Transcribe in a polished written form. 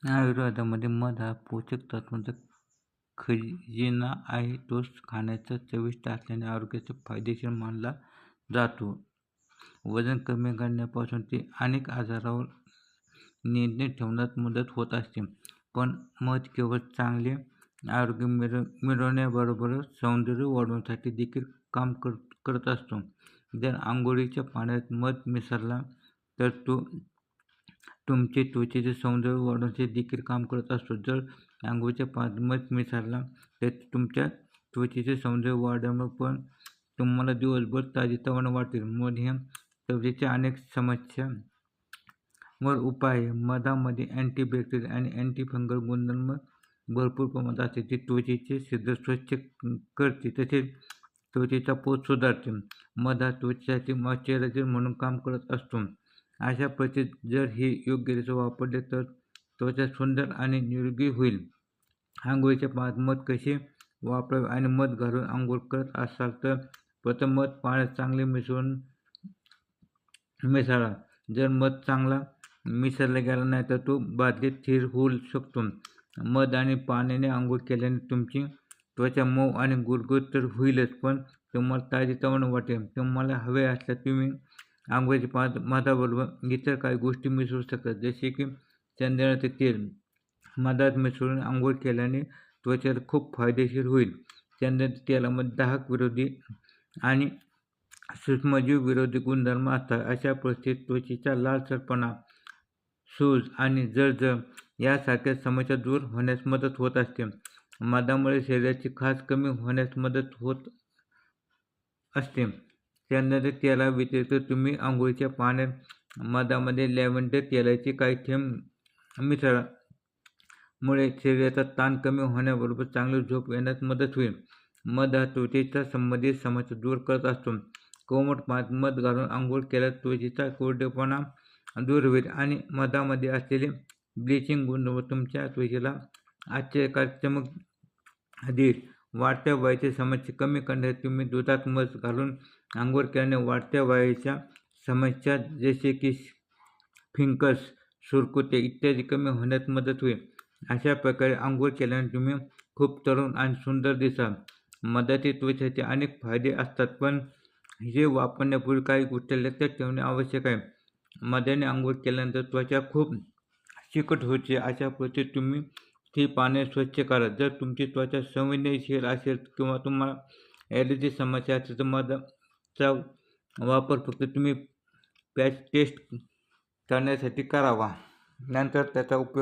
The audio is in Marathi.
आयुर्वेदामध्ये मध हा पोषक तत्वांचा खजिना आहे. तो खाण्याचा चविष्ट असल्याने आरोग्यासाठी फायदेशीर मानला जातो. वजन कमी करण्यापासून ते अनेक आजारावर नियंत्रण ठेवण्यास मदत होत असते. पण मध केवळ चांगले आरोग्य मिळवण्याबरोबरच सौंदर्य वाढवण्यासाठी देखील काम करत असतो. जर अंघोळीच्या पाण्यात मध मिसळला तर तो तुमचे त्वचेचे सौंदर्य वाढवण्याचे देखील काम करत असतो. जर अंघोळीच्या पाण्यात मध मिसळला तर तुमच्या त्वचेचे सौंदर्य वाढवणार पण तुम्हाला दिवसभर ताजेतवाने वाटेल. मध हे त्वचेच्या अनेक समस्यांवर उपाय आहे. मधामध्ये अँटीबॅक्टेरियल आणि अँटीफंगल गुणधर्म भरपूर प्रमाणात असते. ते त्वचेचे छिद्र स्वच्छ करते तसेच त्वचेचा पोत सुधारते. मध हा त्वचेसाठी मॉइश्चरायझर म्हणून काम करत असतो. अशा परिस्थितीत जर हे योग्यरित्या वापरले तर त्वचा सुंदर आणि निरोगी होईल. अंघोळीच्या पाण्यात मध कसे वापरावे आणि मध घालून अंघोळ करत असाल तर प्रथम मध पाण्यात चांगले मिसळा. जर मध चांगला मिसळला गेला नाही तर तो बादलीत स्थिर होऊ शकतो. मध आणि पाण्याने अंघोळ केल्याने तुमची त्वचा मऊ आणि गुळगुळीत तर होईलच पण तुम्हाला ताजेतवाने वाटेल. तुम्हाला हवे असल्यास तुम्ही अंघोळीच्या पाण्यात मधाबरोबर इतर काही गोष्टी मिसळू शकता, जसे की शेंगदाण्याचे तेल. मधात मिसळून अंघोळ केल्याने त्वचेला खूप फायदेशीर होईल. शेंगदाण्याच्या तेलामध्ये दाहक विरोधी आणि सूक्ष्मजीव विरोधी गुणधर्म असतात. अशा परिस्थितीत त्वचेचा लालसरपणा, सूज आणि जळजळ यासारख्या समस्या दूर होण्यास मदत होत असते. मधामुळे शरीराची खाज कमी होण्यास मदत होत असते. शेंगदाण्याच्या तेलाव्यतिरिक्त तुम्ही अंघोळीच्या पाण्यात मधामध्ये लॅव्हेंडर तेलाचे काही थेंब मिसळा. मुळे शरीराचा ताण कमी होण्याबरोबर चांगली झोप येण्यास मदत होईल. मध हा त्वचेच्या संबंधित समस्या दूर करत असतो. कोमट पाण्यात मध घालून अंघोळ केल्यास त्वचेचा कोरडेपणा दूर होईल आणि मधामध्ये असलेले ब्लिचिंग गुणधर्म तुमच्या त्वचेला आश्चर्यकारक चमक देईल. वाढत्या वयाची समस्या कमी करण्यासाठी तुम्ही दुधात मध घालून अंघोळ केल्याने वाढत्या वयाच्या समस्या जसे की फिंकस, सुरकुते इत्यादी कमी होण्यास मदत होईल. अशा प्रकारे अंघोळ केल्याने तुम्ही खूप तरुण आणि सुंदर दिसाल. मधाचे त्वचेचे अनेक फायदे असतात पण हे वापरण्यापूर्वी काही गोष्टी लक्षात ठेवणे आवश्यक आहे. मधाने अंघोळ केल्यानंतर त्वचा खूप चिकट होते. अशा परिस्थितीत तुम्ही ती पाण्याने स्वच्छ करा. जर तुमची त्वचा संवेदनशील असेल किंवा तुम्हाला ॲलर्जी समस्या असेल तर मधाचा वापर फक्त तुम्ही पॅच टेस्ट करण्यासाठी करावा. नंतर त्याचा उपयोग